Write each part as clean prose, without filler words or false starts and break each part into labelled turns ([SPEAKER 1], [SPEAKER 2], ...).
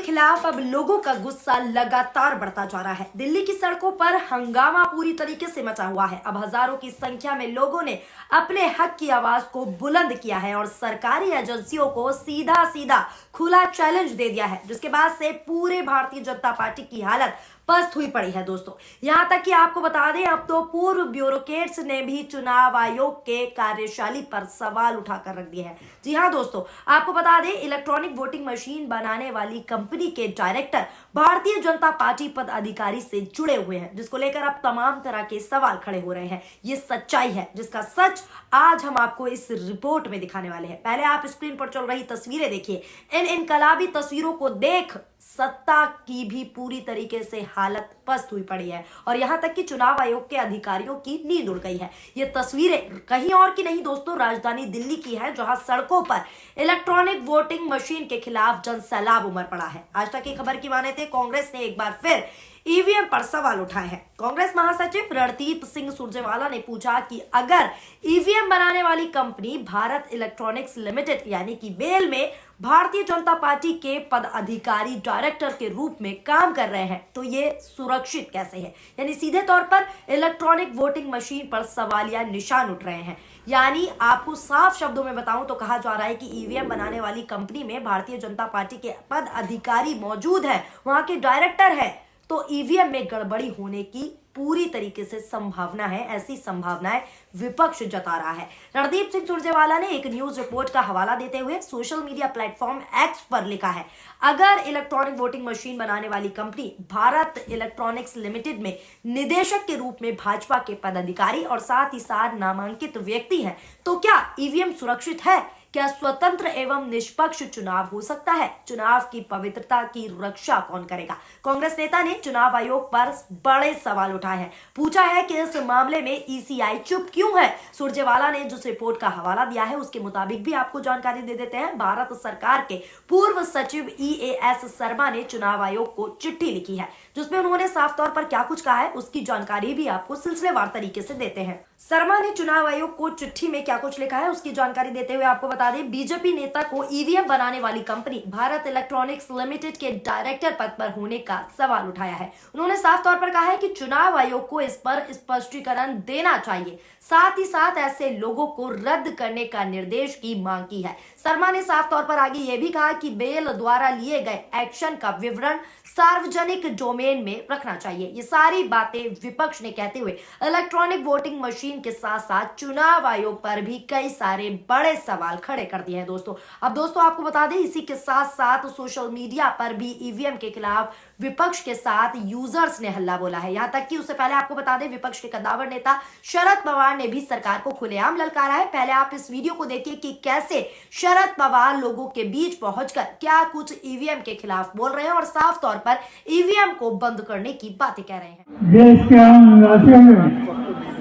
[SPEAKER 1] खिलाफ अब लोगों का गुस्सा लगातार बढ़ता जा रहा है। दिल्ली की सड़कों पर हंगामा पूरी तरीके से मचा हुआ है। अब हजारों की संख्या में लोगों ने अपने हक की आवाज को बुलंद किया है और सरकारी एजेंसियों को सीधा सीधा खुला चैलेंज दे दिया है, जिसके बाद से पूरे भारतीय जनता पार्टी की हालत पस्त हुई पड़ी है। दोस्तों, यहां तक कि आपको बता दें, अब तो पूर्व ब्यूरोक्रेट्स ने भी चुनाव आयोग के कार्यशैली पर सवाल उठाकर रख दिए हैं। जी हां दोस्तों, आपको बता दें, इलेक्ट्रॉनिक वोटिंग मशीन बनाने वाली कंपनी के डायरेक्टर भारतीय जनता पार्टी पदाधिकारी से जुड़े हुए हैं, जिसको लेकर अब तमाम तरह के सवाल खड़े हो रहे हैं। ये सच्चाई है, जिसका सच आज हम आपको इस रिपोर्ट में दिखाने वाले हैं। पहले आप स्क्रीन पर चल रही तस्वीरें देखिए। इन इनकलाबी तस्वीरों को देख सत्ता की भी पूरी तरीके से हालत पस्त हुई पड़ी है और यहां तक कि चुनाव आयोग के अधिकारियों की नींद उड़ गई है। ये तस्वीरें कहीं और की नहीं दोस्तों, राजधानी दिल्ली की है, जहां सड़कों पर इलेक्ट्रॉनिक वोटिंग मशीन के खिलाफ जनसैलाब उमड़ पड़ा है। आज तक की खबर की माने थे, कांग्रेस ने एक बार फिर ईवीएम पर सवाल उठाए हैं। कांग्रेस महासचिव रणदीप सिंह सुरजेवाला ने पूछा कि अगर ईवीएम बनाने वाली कंपनी भारत इलेक्ट्रॉनिक्स लिमिटेड यानी कि बेल में भारतीय जनता पार्टी के पदाधिकारी डायरेक्टर के रूप में काम कर रहे हैं, तो ये सुरक्षित कैसे है? यानी सीधे तौर पर इलेक्ट्रॉनिक वोटिंग मशीन पर सवालिया निशान उठ रहे हैं। यानी आपको साफ शब्दों में बताऊं तो कहा जा रहा है कि ईवीएम बनाने वाली कंपनी में भारतीय जनता पार्टी के पदाधिकारी मौजूद है, वहां के डायरेक्टर है, तो ईवीएम में गड़बड़ी होने की पूरी तरीके से संभावना है। ऐसी संभावनाएं विपक्ष जता रहा है। रणदीप सिंह सुरजेवाला ने एक न्यूज रिपोर्ट का हवाला देते हुए सोशल मीडिया प्लेटफॉर्म एक्स पर लिखा है, अगर इलेक्ट्रॉनिक वोटिंग मशीन बनाने वाली कंपनी भारत इलेक्ट्रॉनिक्स लिमिटेड में निदेशक के रूप में भाजपा के पदाधिकारी और साथ ही साथ नामांकित व्यक्ति हैं, तो क्या ईवीएम सुरक्षित है? क्या स्वतंत्र एवं निष्पक्ष चुनाव हो सकता है? चुनाव की पवित्रता की रक्षा कौन करेगा? कांग्रेस नेता ने चुनाव आयोग पर बड़े सवाल उठाए हैं। पूछा है कि इस मामले में ईसीआई चुप क्यों है? सुरजेवाला ने जिस रिपोर्ट का हवाला दिया है उसके मुताबिक भी आपको जानकारी दे देते हैं। भारत सरकार के पूर्व सचिव EAS शर्मा ने चुनाव आयोग को चिट्ठी लिखी है, जिसमें उन्होंने साफ तौर पर क्या कुछ कहा है उसकी जानकारी भी आपको सिलसिलेवार तरीके से देते हैं। शर्मा ने चुनाव आयोग को चिट्ठी में क्या कुछ लिखा है उसकी जानकारी देते हुए आपको बता दें, बीजेपी नेता को ईवीएम बनाने वाली कंपनी भारत इलेक्ट्रॉनिक्स लिमिटेड के डायरेक्टर पद पर होने का सवाल उठाया है। उन्होंने साफ तौर पर कहा है कि चुनाव आयोग को इस पर स्पष्टीकरण देना चाहिए, साथ ही साथ ऐसे लोगों को रद्द करने का निर्देश की मांग की है। शर्मा ने साफ तौर पर आगे यह भी कहा कि बेल द्वारा लिए गए एक्शन का विवरण सार्वजनिक डोमेन में रखना चाहिए। ये सारी बातें विपक्ष ने कहते हुए इलेक्ट्रॉनिक वोटिंग मशीन के साथ साथ चुनाव आयोग पर भी कई सारे बड़े सवाल खड़े कर दिए हैं दोस्तों। अब दोस्तों आपको बता दें, इसी के साथ साथ सोशल मीडिया पर भी ईवीएम के खिलाफ विपक्ष के साथ यूजर्स ने हल्ला बोला है। यहां तक कि उससे पहले आपको बता दें, विपक्ष के कद्दावर नेता शरद पवार ने भी सरकार को खुलेआम ललकारा है। पहले आप इस वीडियो को देखिए कि कैसे शरद पवार लोगों के बीच पहुंचकर क्या कुछ ईवीएम के खिलाफ बोल रहे हैं और साफ तौर पर ईवीएम को बंद करने की बातें कह रहे हैं।
[SPEAKER 2] देश के आम निवासियों ने,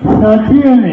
[SPEAKER 2] साथियों ने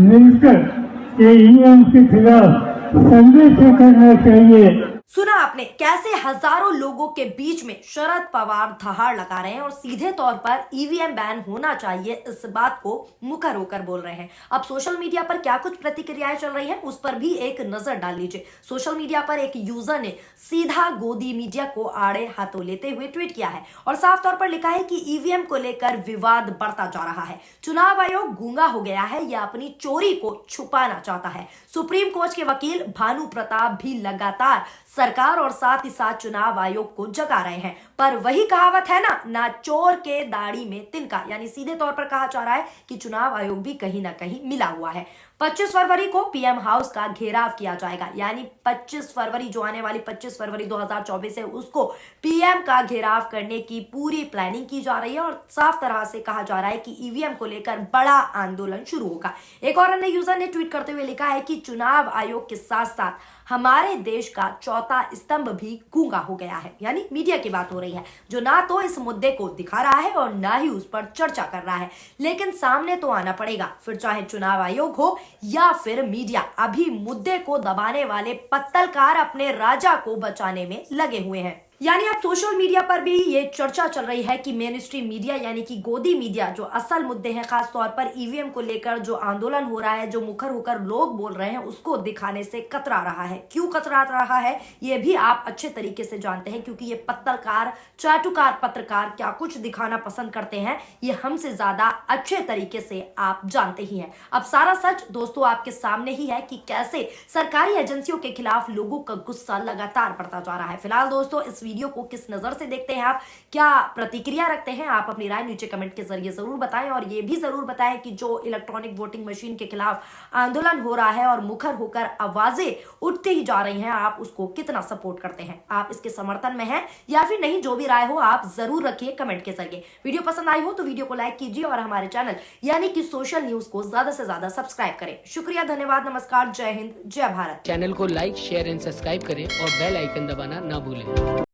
[SPEAKER 2] मिलकर ईवीएम के खिलाफ संदेश करना चाहिए।
[SPEAKER 1] सुना आपने कैसे हजारों लोगों के बीच में शरद पवार दहाड़ लगा रहे हैं और सीधे तौर पर ईवीएम बैन होना चाहिए इस बात को मुखर होकर बोल रहे हैं। अब सोशल मीडिया पर क्या कुछ प्रतिक्रियाएं चल रही हैं उस पर भी एक नजर डाल लीजिए। सोशल मीडिया पर एक यूजर ने सीधा गोदी मीडिया को आड़े हाथों लेते हुए ट्वीट किया है और साफ तौर पर लिखा है कि ईवीएम को लेकर विवाद बढ़ता जा रहा है। चुनाव आयोग गूंगा हो गया है या अपनी चोरी को छुपाना चाहता है। सुप्रीम कोर्ट के वकील भानु प्रताप भी लगातार सरकार और साथ ही साथ चुनाव आयोग को जगा रहे हैं, पर वही कहावत है ना चोर के दाढ़ी में तिनका, यानी सीधे तौर पर कहा जा रहा है कि चुनाव आयोग भी कहीं ना कहीं मिला हुआ है। 25 फरवरी को पीएम हाउस का घेराव किया जाएगा, यानी 25 फरवरी जो आने वाली 25 फरवरी 2024 है उसको पीएम का घेराव करने की पूरी प्लानिंग की जा रही है और साफ तरह से कहा जा रहा है कि ईवीएम को लेकर बड़ा आंदोलन शुरू होगा। एक और अन्य यूजर ने ट्वीट करते हुए लिखा है कि चुनाव आयोग के साथ साथ हमारे देश का चौथा स्तंभ भी गूंगा हो गया है, यानी मीडिया की बात हो रही है, जो ना तो इस मुद्दे को दिखा रहा है और ना ही उस पर चर्चा कर रहा है। लेकिन सामने तो आना पड़ेगा, फिर चाहे चुनाव आयोग हो या फिर मीडिया। अभी मुद्दे को दबाने वाले पत्तलकार अपने राजा को बचाने में लगे हुए हैं। यानी अब सोशल मीडिया पर भी ये चर्चा चल रही है कि मेन स्ट्रीम मीडिया यानी कि गोदी मीडिया जो असल मुद्दे हैं, खास तौर पर ईवीएम को लेकर जो आंदोलन हो रहा है, जो मुखर होकर लोग बोल रहे हैं, उसको दिखाने से कतरा रहा है। क्यों कतरा रहा है ये भी आप अच्छे तरीके से जानते हैं, क्योंकि ये पत्रकार, चाटुकार पत्रकार क्या कुछ दिखाना पसंद करते हैं ये हमसे ज्यादा अच्छे तरीके से आप जानते ही हैं। अब सारा सच दोस्तों आपके सामने ही है कि कैसे सरकारी एजेंसियों के खिलाफ लोगों का गुस्सा लगातार बढ़ता जा रहा है। फिलहाल दोस्तों इस वीडियो को किस नजर से देखते हैं आप, क्या प्रतिक्रिया रखते हैं, आप अपनी राय नीचे कमेंट के जरिए जरूर बताएं। और ये भी जरूर बताएं कि जो इलेक्ट्रॉनिक वोटिंग मशीन के खिलाफ आंदोलन हो रहा है और मुखर होकर आवाजें उठती ही जा रही हैं, आप उसको कितना सपोर्ट करते हैं, आप इसके समर्थन में हैं या फिर नहीं। जो भी राय हो आप जरूर रखिए कमेंट के जरिए। वीडियो पसंद आई हो तो वीडियो को लाइक कीजिए और हमारे चैनल यानी कि सोशल न्यूज को ज्यादा से ज्यादा सब्सक्राइब करें। शुक्रिया, धन्यवाद, नमस्कार, जय हिंद, जय भारत।
[SPEAKER 3] चैनल को लाइक, शेयर एंड सब्सक्राइब करें और बेल आइकन दबाना ना भूलें।